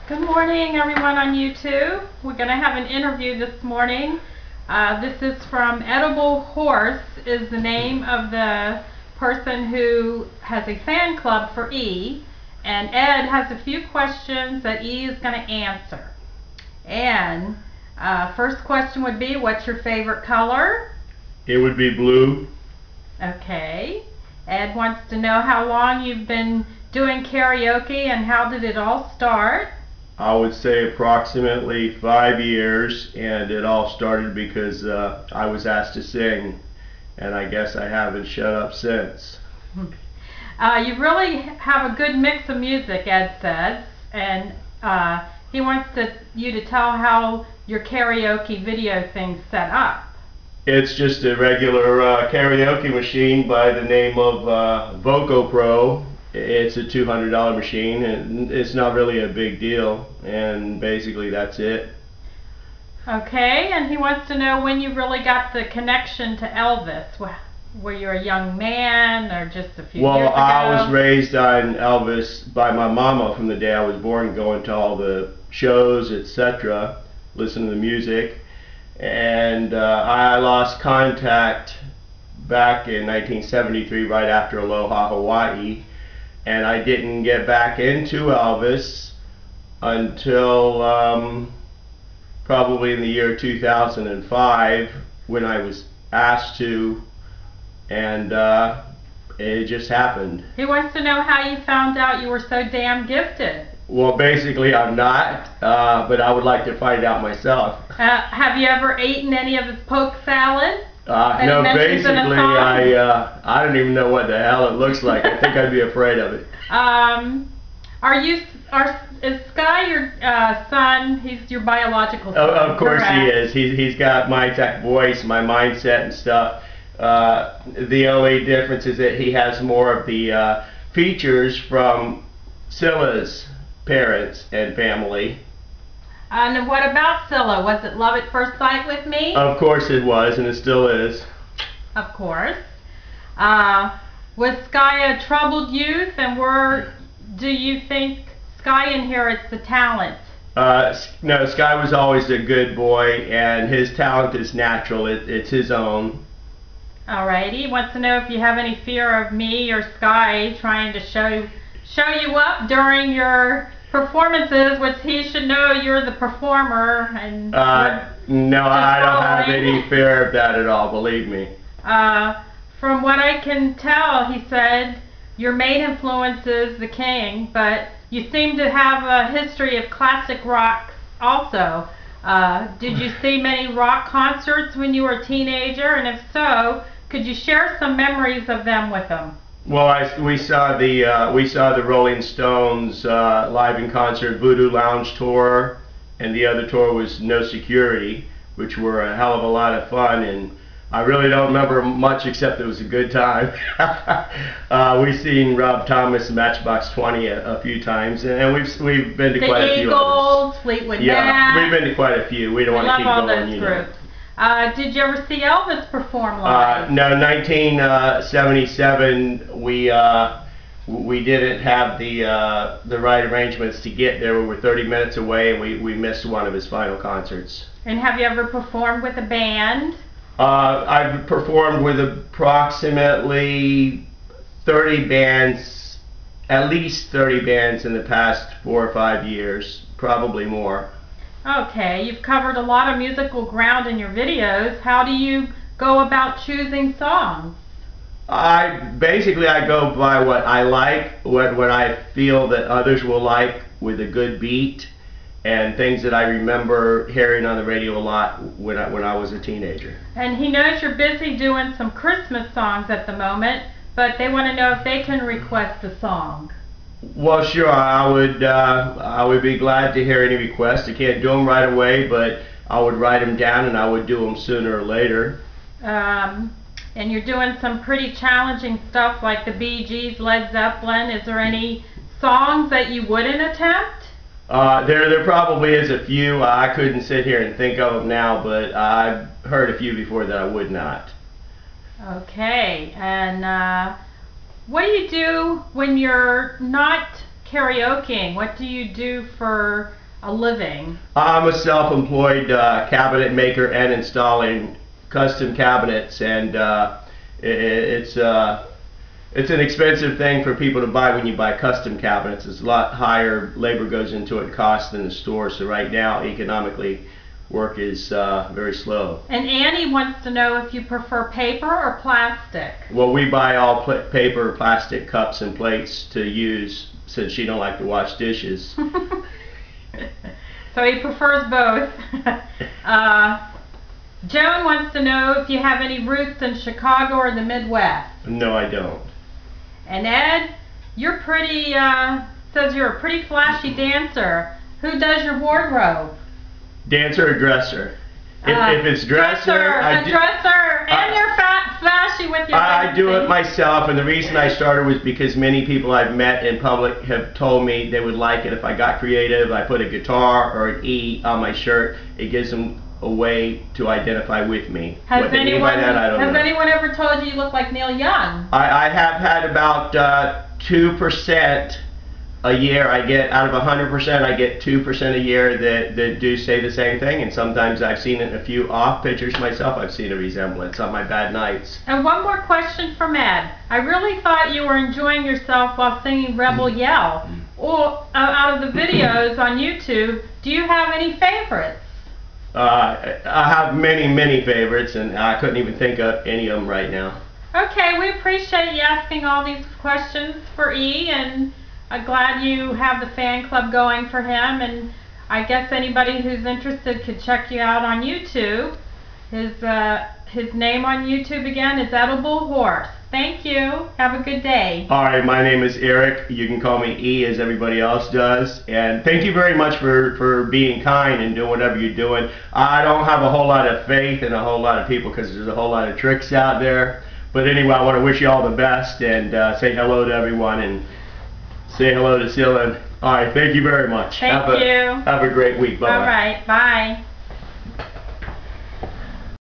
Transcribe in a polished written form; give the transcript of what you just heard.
Good morning, everyone on YouTube. We're going to have an interview this morning. This is from Edible Horse is the name of the person who has a fan club for E. And Ed has a few questions that E is going to answer. And first question would be, what's your favorite color? It would be blue. Okay. Ed wants to know how long you've been doing karaoke and how did it all start? I would say approximately 5 years, and it all started because I was asked to sing, and I guess I haven't shut up since. You really have a good mix of music, Ed says, and he wants you to tell how your karaoke video thing's set up. It's just a regular karaoke machine by the name of Voco Pro. It's a $200 machine, and it's not really a big deal, and basically that's it. Okay, and he wants to know when you really got the connection to Elvis. Were you a young man or just a few years ago? Well, I was raised on Elvis by my mama from the day I was born, going to all the shows, etc., listening to the music, and I lost contact back in 1973 right after Aloha Hawaii. And I didn't get back into Elvis until probably in the year 2005 when I was asked to, and it just happened. He wants to know how you found out you were so damn gifted. Well, basically I'm not, but I would like to find out myself. Have you ever eaten any of his poke salad? No, basically I don't even know what the hell it looks like. I think I'd be afraid of it. Is Sky your son? He's your biological son. Of course correct? He is. He's got my exact voice, my mindset and stuff. The only difference is that he has more of the features from Scylla's parents and family. And what about Scylla? Was it love at first sight with me? Of course it was, and it still is. Of course. Was Sky a troubled youth, and do you think Sky inherits the talent? No, Sky was always a good boy, and his talent is natural. It's his own. Alrighty. He wants to know if you have any fear of me or Sky trying to show you up during your performances, which he should know you're the performer. And no, I don't have any fear of that at all, believe me. From what I can tell, he said, your main influence is the King, but you seem to have a history of classic rock also. Did you see many rock concerts when you were a teenager? And if so, could you share some memories of them with him? Well, we saw the Rolling Stones live in concert, Voodoo Lounge tour, and the other tour was No Security, which were a hell of a lot of fun, and I really don't remember much except it was a good time. We've seen Rob Thomas and Matchbox 20 a few times, and we've been to quite a few others. Fleetwood Mac. Yeah, we've been to quite a few. We don't want to keep going. Those groups. Did you ever see Elvis perform live? No, 1977 we didn't have the right arrangements to get there. We were 30 minutes away, and we missed one of his final concerts. And have you ever performed with a band? I've performed with approximately 30 bands, at least 30 bands in the past 4 or 5 years, probably more. Okay, you've covered a lot of musical ground in your videos. How do you go about choosing songs? Basically I go by what I like, what I feel that others will like, with a good beat, and things that I remember hearing on the radio a lot when I was a teenager. And he knows you're busy doing some Christmas songs at the moment, but they want to know if they can request a song. Well, sure, I would be glad to hear any requests. I can't do them right away, but I would write them down and I would do them sooner or later. And you're doing some pretty challenging stuff like the Bee Gees, Led Zeppelin. Is there any songs that you wouldn't attempt? There probably is a few. I couldn't sit here and think of them now, but I've heard a few before that I would not. Okay, and what do you do when you're not karaokeing? What do you do for a living? I'm a self-employed cabinet maker and installing custom cabinets, and it's an expensive thing for people to buy when you buy custom cabinets. It's a lot higher labor goes into it cost than the store. So right now, economically, work is very slow. And Annie wants to know if you prefer paper or plastic. Well, we buy all paper, plastic cups and plates to use since she don't like to wash dishes. So he prefers both. Joan wants to know if you have any roots in Chicago or the Midwest. No, I don't. And Ed, you're pretty, says you're a pretty flashy dancer. Who does your wardrobe? Dancer or dresser? If it's dresser, and you're flashy with your I do it dancing. myself, and the reason I started was because many people I've met in public have told me they would like it if I got creative. I put a guitar or an E on my shirt. It gives them a way to identify with me. What they mean by that, I don't know. Has anyone ever told you you look like Neil Young? I have had about 2% a year. I get out of 100%, I get 2% a year that do say the same thing, and sometimes I've seen it in a few off pictures myself. I've seen a resemblance on my bad nights. And one more question from Ed. I really thought you were enjoying yourself while singing Rebel Yell. Or out of the videos on YouTube, do you have any favorites? I have many favorites, and I couldn't even think of any of them right now. Okay, we appreciate you asking all these questions for E, and I'm glad you have the fan club going for him, and I guess anybody who's interested could check you out on YouTube. His name on YouTube again is Edible Horse. Thank you. Have a good day. All right, my name is Eric. You can call me E as everybody else does. And thank you very much for being kind and doing whatever you're doing. I don't have a whole lot of faith in a whole lot of people because there's a whole lot of tricks out there. But anyway, I want to wish you all the best and say hello to everyone and say hello to Dylan. All right, thank you very much. Thank you. Have a great week. Bye-bye. All right, bye.